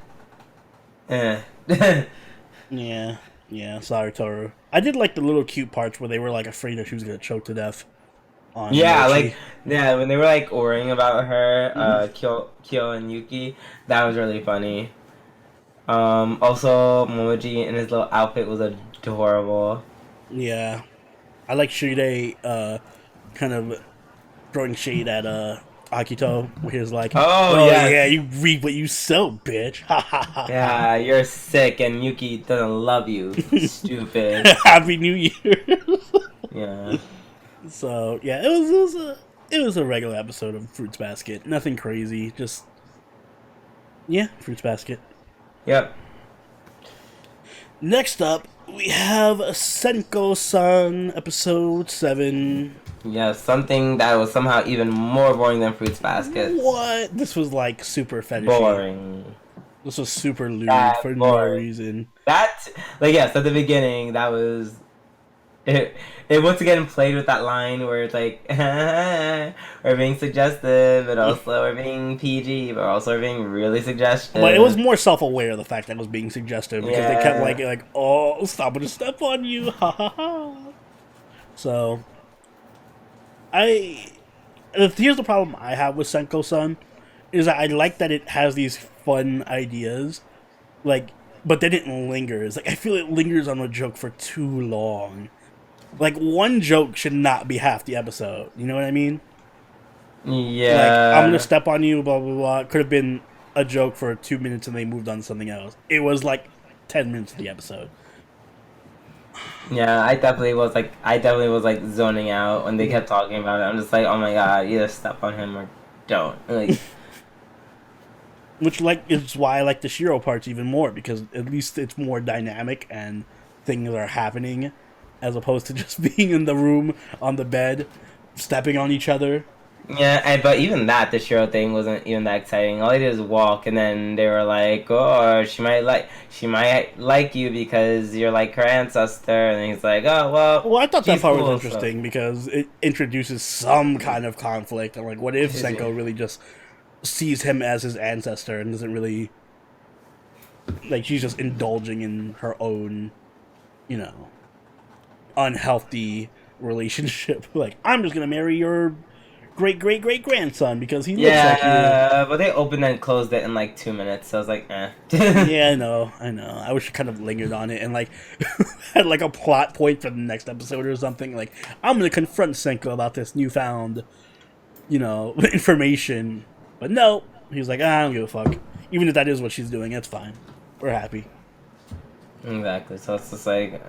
Speaker 1: Yeah, sorry, Toru. I did like the little cute parts where they were like afraid that she was gonna choke to death. On
Speaker 2: yeah,
Speaker 1: Mochi.
Speaker 2: when they were like worrying about her, Kyo and Yuki, that was really funny. Also Momoji in his little outfit was adorable.
Speaker 1: Yeah, I like Shide kind of throwing shade at Akito, where he was like,
Speaker 2: Oh, yes.
Speaker 1: yeah, you reap what you sow, bitch." Ha ha ha.
Speaker 2: Yeah, you're sick and Yuki doesn't love you. Stupid.
Speaker 1: Happy New Year.
Speaker 2: Yeah.
Speaker 1: So yeah, it was a regular episode of Fruits Basket. Nothing crazy, just Fruits Basket.
Speaker 2: Yep.
Speaker 1: Next up, we have Senko-san, episode 7.
Speaker 2: Yeah, something that was somehow even more boring than Fruits Basket.
Speaker 1: What? This was like super fetishy.
Speaker 2: Boring.
Speaker 1: This was super lewd
Speaker 2: That
Speaker 1: for no
Speaker 2: boring.
Speaker 1: reason.
Speaker 2: That, like, yes, at the beginning, that was... It once again played with that line where it's like, we're being suggestive, but also we're being PG, but also we're being really suggestive.
Speaker 1: But it was more self-aware of the fact that it was being suggestive because they kept
Speaker 2: Yeah.
Speaker 1: like, oh, stop it, step on you, ha ha ha. So, I Here's the problem I have with Senko-san is that I like that it has these fun ideas, like, but then it lingers. Like I feel it lingers on a joke for too long. Like one joke should not be half the episode. You know what I mean? Like I'm gonna
Speaker 2: Yeah.
Speaker 1: step on you, blah blah blah. Could have been a joke for 2 minutes and they moved on to something else. It was like 10 minutes of the episode.
Speaker 2: Yeah, I definitely was like zoning out when they kept talking about it. I'm just like, oh my god, either step on him or don't. Like,
Speaker 1: Which like is why I like the Shiro parts even more because at least it's more dynamic and things are happening, as opposed to just being in the room on the bed, stepping on each other.
Speaker 2: yeah, but even that, the Shiro thing wasn't even that exciting. All they did was walk, and then they were like, "Oh, she might like you because you're like her ancestor," and he's like, "Oh, well,
Speaker 1: Well, I thought that
Speaker 2: she's
Speaker 1: part was
Speaker 2: cool."
Speaker 1: interesting because it introduces some kind of conflict. And like, what if
Speaker 2: So.
Speaker 1: Senko really just sees him as his ancestor and doesn't really like she's just indulging in her own, you know, unhealthy relationship. Like, I'm just gonna marry your great great great grandson because he looks like you.
Speaker 2: Yeah, but they opened and closed it in like 2 minutes, so I was like, eh.
Speaker 1: Yeah, I know. I wish it kind of lingered on it and like had like a plot point for the next episode or something. Like, I'm gonna confront Senko about this newfound, information. But no, he's like, I don't give a fuck. Even if that is what she's doing, that's fine. We're happy.
Speaker 2: Exactly. So it's just like,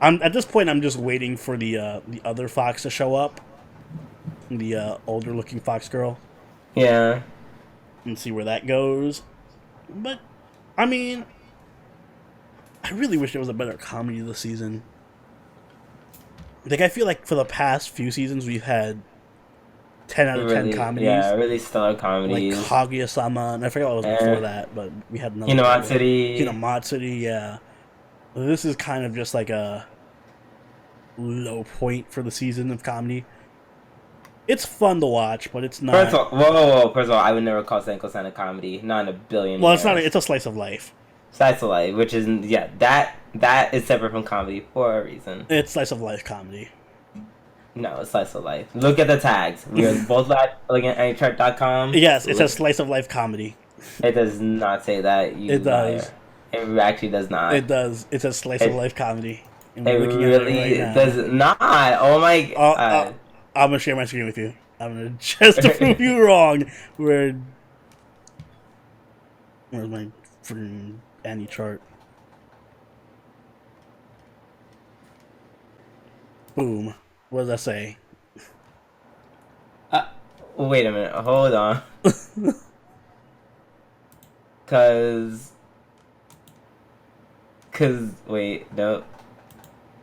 Speaker 1: I'm at this point. I'm just waiting for the other fox to show up, the older looking fox girl,
Speaker 2: yeah.
Speaker 1: and see where that goes. But I mean, I really wish there was a better comedy this season. Like I feel like for the past few seasons we've had 10 out of 10 comedies.
Speaker 2: Yeah, really stellar
Speaker 1: Like
Speaker 2: comedies.
Speaker 1: Kaguya-sama, and I forget what was before that, but we had another.
Speaker 2: Hinamatsuri.
Speaker 1: Hinamatsuri, yeah. This is kind of just like a low point for the season of comedy. It's fun to watch, but it's not.
Speaker 2: First of all, whoa. First of all, I would never call Senko-san a comedy. Not in a billion
Speaker 1: Well,
Speaker 2: years.
Speaker 1: it's not. It's a slice of life.
Speaker 2: Slice of life, which is, yeah, that is separate from comedy for a reason.
Speaker 1: It's slice of life comedy.
Speaker 2: No, it's slice of life. Look at the tags. We are both looking at anychart.com.
Speaker 1: Yes, it says slice of life comedy.
Speaker 2: It does not say that.
Speaker 1: It does.
Speaker 2: Liar. It actually does not.
Speaker 1: It does. It says slice of life comedy. And
Speaker 2: It
Speaker 1: we're looking
Speaker 2: really
Speaker 1: at it right now.
Speaker 2: does not. Oh my god.
Speaker 1: I'm gonna share my screen with you. I'm gonna just to prove you wrong. Where's my freaking Annie chart? Boom. What does that say?
Speaker 2: Wait a minute. Hold on. Cause wait, no.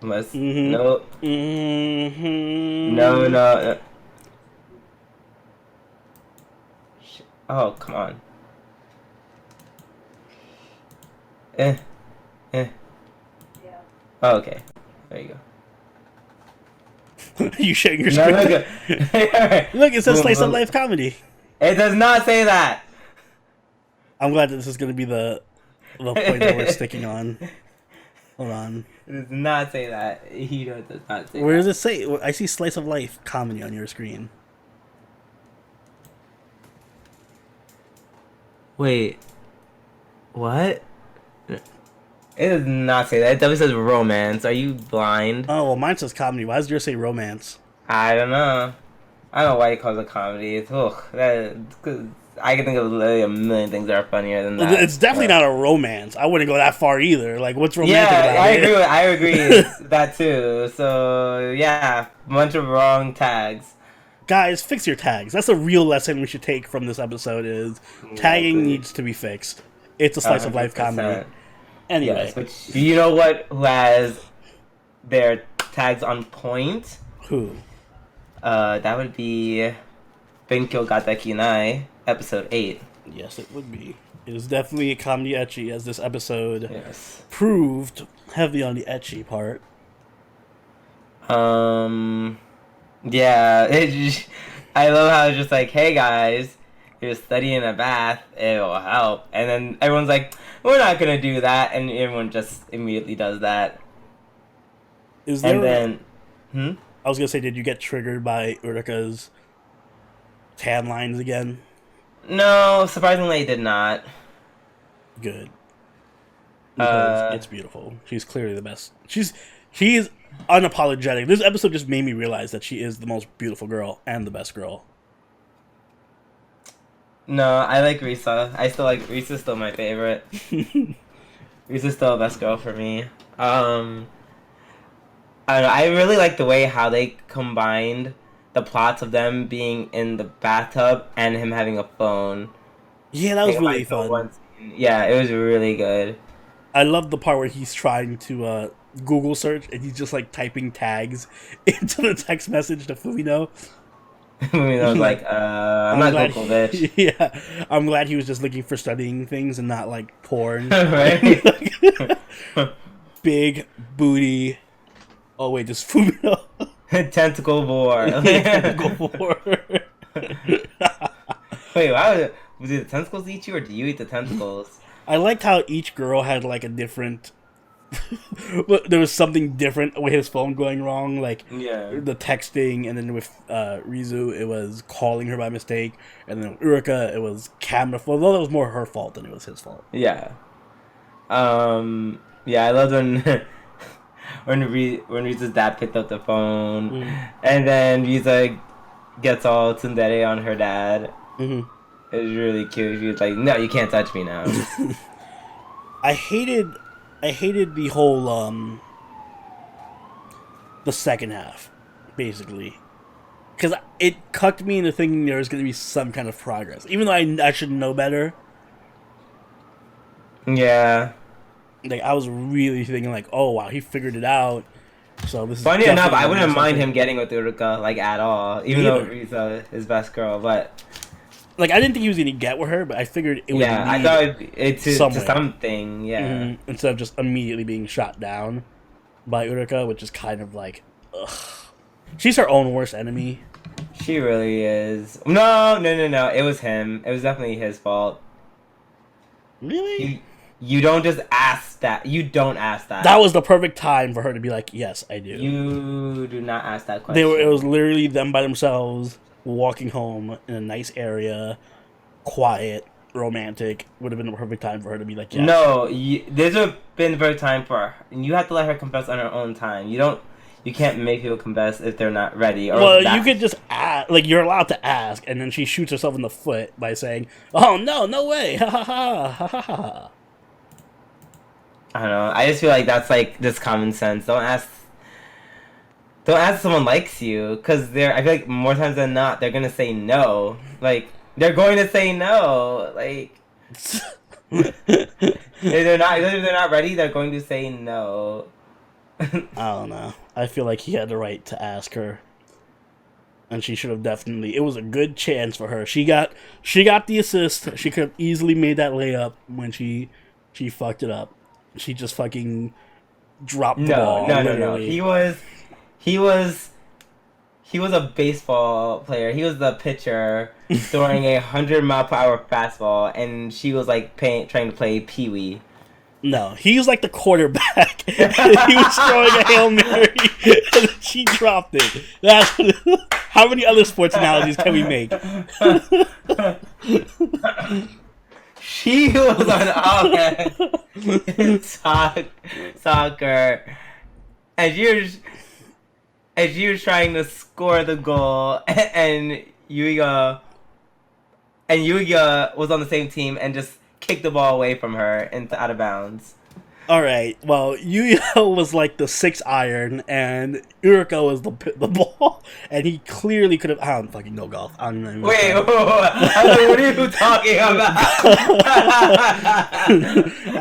Speaker 2: Must no. No. Oh, come on. Eh. Yeah. Oh, okay. There you go.
Speaker 1: Are you sharing your
Speaker 2: No,
Speaker 1: screen?
Speaker 2: look.
Speaker 1: Look, it says slice of life comedy.
Speaker 2: It does not say that.
Speaker 1: I'm glad that this is gonna be the point that we're sticking on. Hold on.
Speaker 2: It does not say that. He does not say
Speaker 1: Where
Speaker 2: that.
Speaker 1: does it say? I see slice of life comedy on your screen.
Speaker 2: Wait. What? It does not say that. It definitely says romance. Are you blind?
Speaker 1: Oh well, mine says comedy. Why does yours say romance?
Speaker 2: I don't know. I don't know why he calls it comedy. It's, cause I can think of literally a million things that are funnier than that.
Speaker 1: It's definitely not a romance. I wouldn't go that far either. Like, what's romantic
Speaker 2: Yeah,
Speaker 1: about
Speaker 2: I
Speaker 1: it?
Speaker 2: agree. I agree with that too. So yeah, bunch of wrong tags.
Speaker 1: Guys, fix your tags. That's a real lesson we should take from this episode. Is tagging
Speaker 2: Exactly.
Speaker 1: needs to be fixed. It's a slice of life comedy.
Speaker 2: 100%.
Speaker 1: Anyway,
Speaker 2: Yes, which you know what? Who has their tags on point?
Speaker 1: who?
Speaker 2: That would be Benkyou got Dekinai, episode 8.
Speaker 1: Yes, it would be. It is definitely a comedy ecchi, as this episode
Speaker 2: Yes.
Speaker 1: proved heavy on the ecchi part.
Speaker 2: Yeah. I love how it's just like, hey guys, you're studying a bath, it will help, and then everyone's like, we're not gonna do that, and everyone just immediately does that,
Speaker 1: Is there?
Speaker 2: and then,
Speaker 1: I was gonna say, did you get triggered by Urika's tan lines again?
Speaker 2: No, surprisingly, I did not.
Speaker 1: Good, because it's beautiful. She's clearly the best. She is unapologetic. This episode just made me realize that she is the most beautiful girl and the best girl.
Speaker 2: No, I like Risa. I still like Risa's still my favorite. Risa's still the best girl for me. I don't know, I really like the way how they combined the plots of them being in the bathtub and him having a phone.
Speaker 1: Yeah, that was really fun.
Speaker 2: Yeah, it was really good.
Speaker 1: I love the part where he's trying to Google search and he's just like typing tags into the text message to Fumino.
Speaker 2: Fumino's like, I'm not Google, bitch.
Speaker 1: Yeah, I'm glad he was just looking for studying things and not like porn.
Speaker 2: Right?
Speaker 1: Big booty. Oh wait, just Fumino.
Speaker 2: Tentacle boar.
Speaker 1: Tentacle boar.
Speaker 2: Wait, why was it the tentacles eat you, or do you eat the tentacles?
Speaker 1: I liked how each girl had like a different. There was something different with his phone going wrong, like the texting, and then with Rizu, it was calling her by mistake, and then with Urika, it was camera. Although that was more her fault than it was his fault.
Speaker 2: Yeah. Yeah, I loved when Riza's dad picked up the phone, and then Riza gets all tsundere on her dad. Mm-hmm. It was really cute. She was like, "No, you can't touch me now."
Speaker 1: I hated the whole the second half, basically, because it cucked me into thinking there was going to be some kind of progress, even though I should know better.
Speaker 2: Yeah.
Speaker 1: Like, I was really thinking, like, oh wow, he figured it out. So this is
Speaker 2: funny enough. I wouldn't mind him getting with Urika like at all, even though Riza is best girl, but.
Speaker 1: Like, I didn't think he was going to get with her, but I figured it would lead
Speaker 2: I thought it's to something, yeah.
Speaker 1: Mm-hmm. Instead of just immediately being shot down by Urika, which is kind of like, ugh. She's her own worst enemy.
Speaker 2: She really is. No. It was him. It was definitely his fault.
Speaker 1: Really?
Speaker 2: You don't just ask that. You don't ask that.
Speaker 1: That was the perfect time for her to be like, yes, I do.
Speaker 2: You do not ask that question.
Speaker 1: It was literally them by themselves, walking home in a nice area, quiet, romantic. Would have been the perfect time for her to be like, yes.
Speaker 2: No, this would have been the perfect time for her. You have to let her confess on her own time. You can't make people confess if they're not ready. Or
Speaker 1: you could just ask, like, you're allowed to ask, and then she shoots herself in the foot by saying, "Oh no way, ha ha ha ha ha ha."
Speaker 2: I don't know. I just feel like that's like just common sense. Don't ask if someone likes you, because I feel like more times than not they're gonna say no. Like, they're going to say no. Like, if they're not ready, they're going to say no.
Speaker 1: I don't know. I feel like he had the right to ask her, and she should have definitely. It was a good chance for her. She got the assist. She could have easily made that layup when she fucked it up. She just fucking dropped the ball.
Speaker 2: No. He was a baseball player. He was the pitcher throwing a 100-mile-per-hour fastball, and she was like trying to play Pee-wee.
Speaker 1: No, he was like the quarterback. He was throwing a Hail Mary, and she dropped it. How many other sports analogies can we make?
Speaker 2: She was on offense in soccer, and she was trying to score the goal, and Yuya was on the same team and just kicked the ball away from her into out of bounds.
Speaker 1: Alright, well, Yuya was like the 6-iron, and Urika was the ball, and he clearly could have. I don't fucking know golf. I don't know.
Speaker 2: Wait, what are you talking about?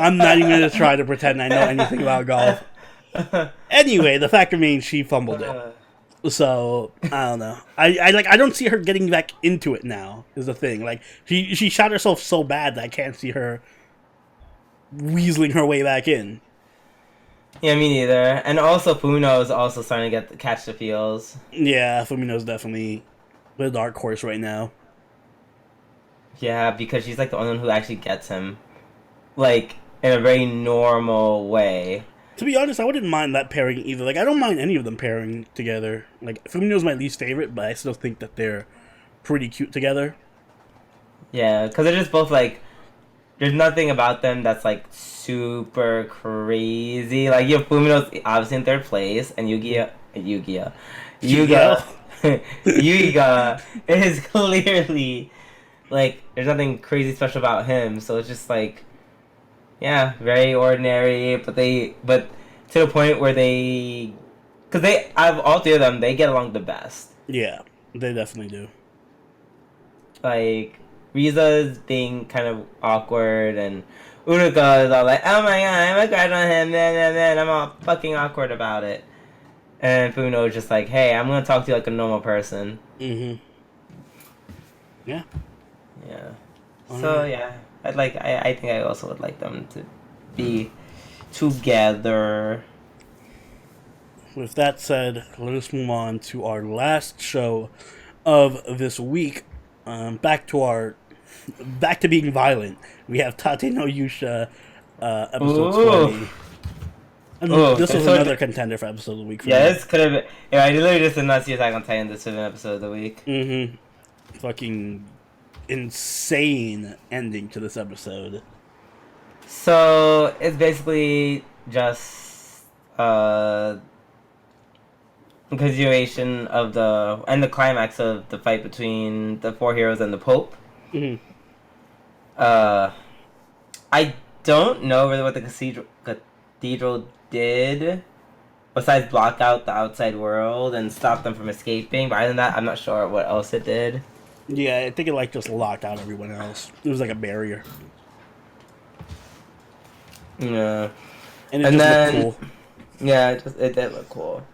Speaker 1: I'm not even going to try to pretend I know anything about golf. Anyway, the fact remains she fumbled it. So, I don't know. I don't see her getting back into it now, is the thing. Like, she shot herself so bad that I can't see her weaseling her way back in.
Speaker 2: Yeah, me neither. And also, Fumino is also starting to catch the feels.
Speaker 1: Yeah, Fumino's definitely the dark horse right now.
Speaker 2: Yeah, because she's like the only one who actually gets him, like, in a very normal way.
Speaker 1: To be honest, I wouldn't mind that pairing either. Like, I don't mind any of them pairing together. Like, Fumino's my least favorite, but I still think that they're pretty cute together.
Speaker 2: Yeah, because they're just both like, there's nothing about them that's like super crazy. Like you have Fumino's obviously in third place, and Yuga Yuga is clearly like there's nothing crazy special about him. So it's just like, yeah, very ordinary. But to the point where because they out of all three of them, they get along the best.
Speaker 1: Yeah, they definitely do.
Speaker 2: Like Riza's being kind of awkward, and Uruka is all like, "Oh my god, I'm a crush on him." Then I'm all fucking awkward about it. And Funo is just like, "Hey, I'm gonna talk to you like a normal person."
Speaker 1: Mm-hmm. Yeah.
Speaker 2: Yeah. So yeah, I think I also would like them to be together.
Speaker 1: With that said, let us move on to our last show of this week. Back to being violent. We have Tate no Yuusha, episode 20. And this was another contender for episode of the week. For me.
Speaker 2: This could have been. Yeah, I literally just did not see Attack on Titan. This was an episode of the week.
Speaker 1: Mm-hmm. Fucking insane ending to this episode.
Speaker 2: So it's basically just continuation of the climax of the fight between the four heroes and the Pope.
Speaker 1: Mm-hmm.
Speaker 2: I don't know really what the cathedral did besides block out the outside world and stop them from escaping. But other than that, I'm not sure what else it did.
Speaker 1: Yeah, I think it just locked out everyone else. It was like a barrier.
Speaker 2: Yeah,
Speaker 1: and then looked cool.
Speaker 2: Yeah, it did look cool.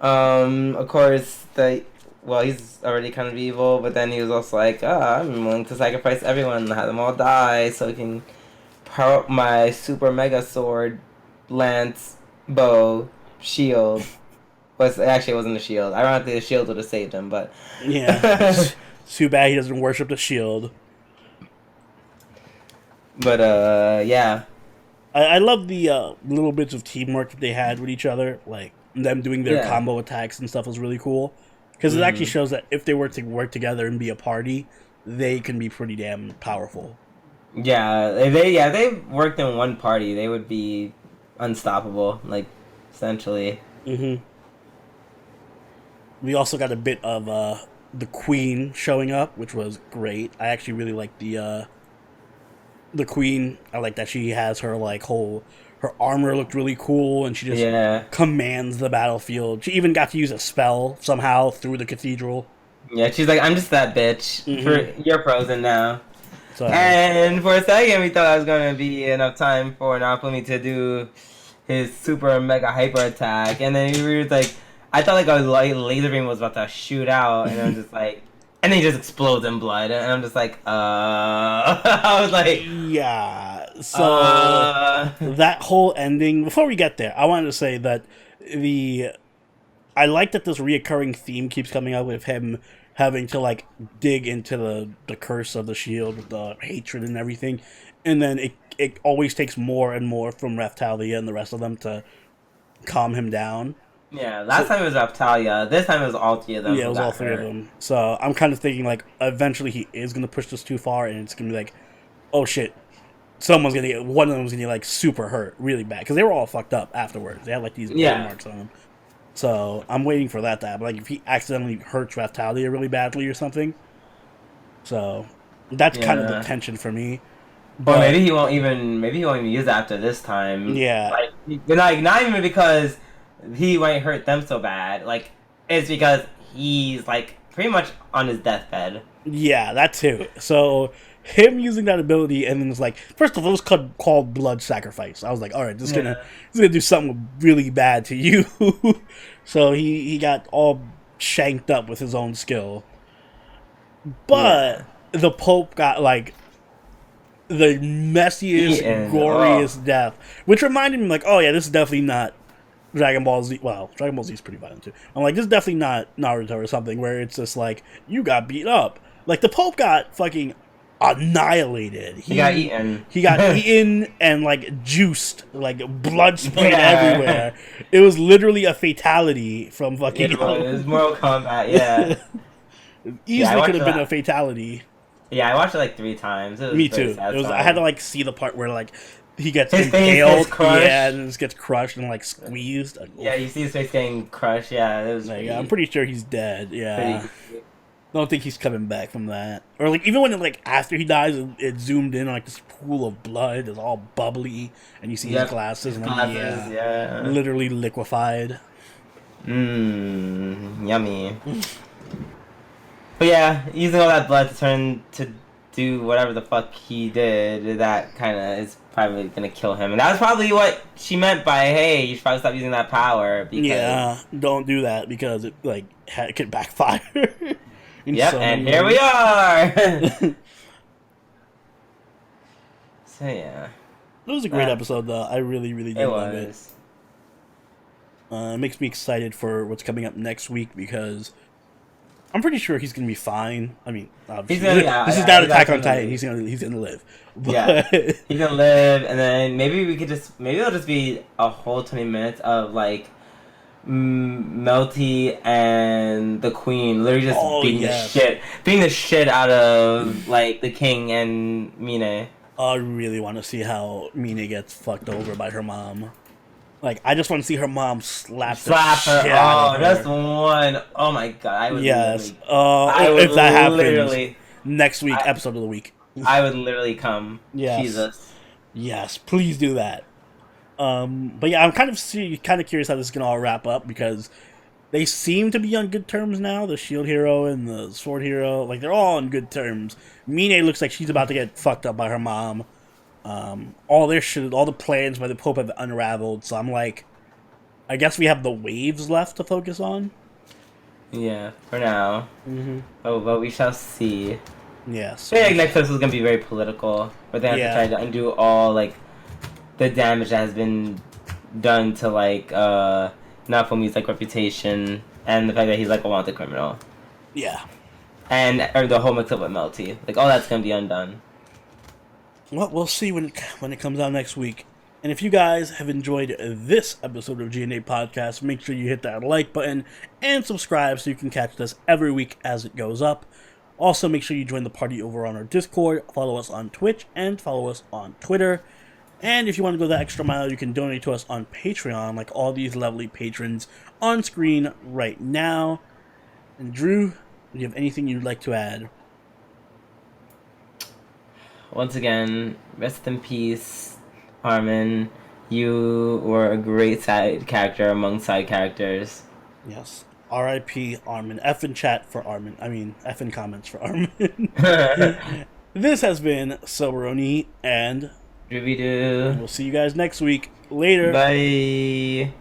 Speaker 2: Of course, he's already kind of evil, but then he was also like, I'm willing to sacrifice everyone and have them all die so I can power up my super mega sword, lance, bow, shield. Actually, it wasn't a shield. Ironically, the shield would have saved him, but...
Speaker 1: Yeah. It's too bad he doesn't worship the shield.
Speaker 2: But, yeah.
Speaker 1: I love the little bits of teamwork that they had with each other. Like, them doing their combo attacks and stuff was really cool. Because it actually shows that if they were to work together and be a party, they can be pretty damn powerful.
Speaker 2: Yeah, if they worked in one party, they would be unstoppable, like, essentially.
Speaker 1: Mm-hmm. We also got a bit of the Queen showing up, which was great. I actually really like the Queen. I like that she has her her armor looked really cool, and she just commands the battlefield. She even got to use a spell somehow through the cathedral.
Speaker 2: Yeah, she's like, I'm just that bitch.
Speaker 1: Mm-hmm.
Speaker 2: You're frozen now.
Speaker 1: So,
Speaker 2: and for a second, we thought that was going to be enough time for Naofumi to do his super mega hyper attack. And then we were like, I thought like a laser beam was about to shoot out, and I'm just like, and then he just explodes in blood, and I'm just like, I was like,
Speaker 1: yeah. So that whole ending. Before we get there, I wanted to say that I like that this reoccurring theme keeps coming up with him having to like dig into the curse of the shield with the hatred and everything, and then it always takes more and more from Raphtalia and the rest of them to calm him down.
Speaker 2: Yeah, last time it was Raphtalia. This time it was all three of them.
Speaker 1: Yeah, it was all three of them. So I'm kind of thinking like eventually he is gonna push this too far, and it's gonna be like, oh shit, one of them's gonna get like super hurt really bad because they were all fucked up afterwards. They had like these burn marks on them. So I'm waiting for that to happen. Like if he accidentally hurts Raphtalia really badly or something. So that's kind of the tension for me.
Speaker 2: But maybe he won't even use it after this time.
Speaker 1: Yeah,
Speaker 2: like not even because he might hurt them so bad. Like it's because he's like pretty much on his deathbed.
Speaker 1: Yeah, that too. So him using that ability and then it's like, first of all, it was called blood sacrifice. I was like, all right, this is gonna do something really bad to you. So he got all shanked up with his own skill. But the Pope got like the messiest, goriest death, which reminded me like, oh yeah, this is definitely not Dragon Ball Z. Well, Dragon Ball Z is pretty violent too. I'm like, this is definitely not Naruto or something where it's just like you got beat up. Like the Pope got fucking annihilated.
Speaker 2: He got eaten.
Speaker 1: He got eaten and like juiced, like blood sprayed
Speaker 2: Yeah.
Speaker 1: everywhere. It was literally a fatality from fucking.
Speaker 2: It was Mortal Kombat. Yeah.
Speaker 1: Easily could have been a fatality.
Speaker 2: Yeah, I watched it like 3 times. It was
Speaker 1: Me too.
Speaker 2: sad
Speaker 1: It was.
Speaker 2: time.
Speaker 1: I had to like see the part where like he gets
Speaker 2: His face
Speaker 1: impaled,
Speaker 2: gets crushed.
Speaker 1: yeah, and just gets crushed and like squeezed.
Speaker 2: Yeah, you see his face getting crushed. Yeah, it was.
Speaker 1: Like, I'm pretty sure he's dead. Yeah.
Speaker 2: Pretty...
Speaker 1: Don't think he's coming back from that. Or like even when it, like after he dies, it zoomed in on like this pool of blood is all bubbly, and you see his glasses, and
Speaker 2: yeah,
Speaker 1: literally liquefied.
Speaker 2: Yummy. But yeah, using all that blood to do whatever the fuck he did, that kind of is probably gonna kill him, and that was probably what she meant by, hey, you should probably stop using that power. Because...
Speaker 1: Yeah, don't do that because it like it could backfire.
Speaker 2: Yep, and here we are! So, yeah.
Speaker 1: It was a great episode, though. I really, really did love it. It makes me excited for what's coming up next week because I'm pretty sure he's going to be fine. I mean, obviously, this is not Attack on Titan. He's gonna live. But...
Speaker 2: Yeah, he's gonna live, and then maybe it'll just be a whole 20 minutes of, like, Melty and the Queen literally just beating the shit out of like the King and Mine.
Speaker 1: I really want to see how Mine gets fucked over by her mom. Like, I just want to see her mom slap her.
Speaker 2: Oh, that's one. Oh my god, I would.
Speaker 1: Yes. If that happens, next week, episode of the week.
Speaker 2: I would literally come.
Speaker 1: Yes.
Speaker 2: Jesus.
Speaker 1: Yes, please do that. But yeah, I'm kind of curious how this is gonna all wrap up because they seem to be on good terms now. The shield hero and the sword hero, like they're all on good terms. Mine looks like she's about to get fucked up by her mom. All the plans by the Pope have unraveled. So I'm like, I guess we have the waves left to focus on.
Speaker 2: Yeah, for now. Oh, but we shall see.
Speaker 1: Yes.
Speaker 2: Yeah, next episode is gonna be very political, but they have to try to undo all like the damage that has been done to like Nafumi's like reputation and the fact that he's like a wanted criminal.
Speaker 1: Yeah.
Speaker 2: And the whole mix up with Melty, like all that's gonna be undone.
Speaker 1: Well, we'll see when it comes out next week. And if you guys have enjoyed this episode of G&A Podcast, make sure you hit that like button and subscribe so you can catch this every week as it goes up. Also, make sure you join the party over on our Discord, follow us on Twitch, and follow us on Twitter. And if you want to go the extra mile, you can donate to us on Patreon, like all these lovely patrons on screen right now. And Drew, do you have anything you'd like to add?
Speaker 2: Once again, rest in peace, Armin. You were a great side character among side characters.
Speaker 1: Yes. R.I.P. Armin. F in chat for Armin. I mean, F in comments for Armin. This has been Soberoni and...
Speaker 2: Doobie-doo.
Speaker 1: We'll see you guys next week. Later.
Speaker 2: Bye.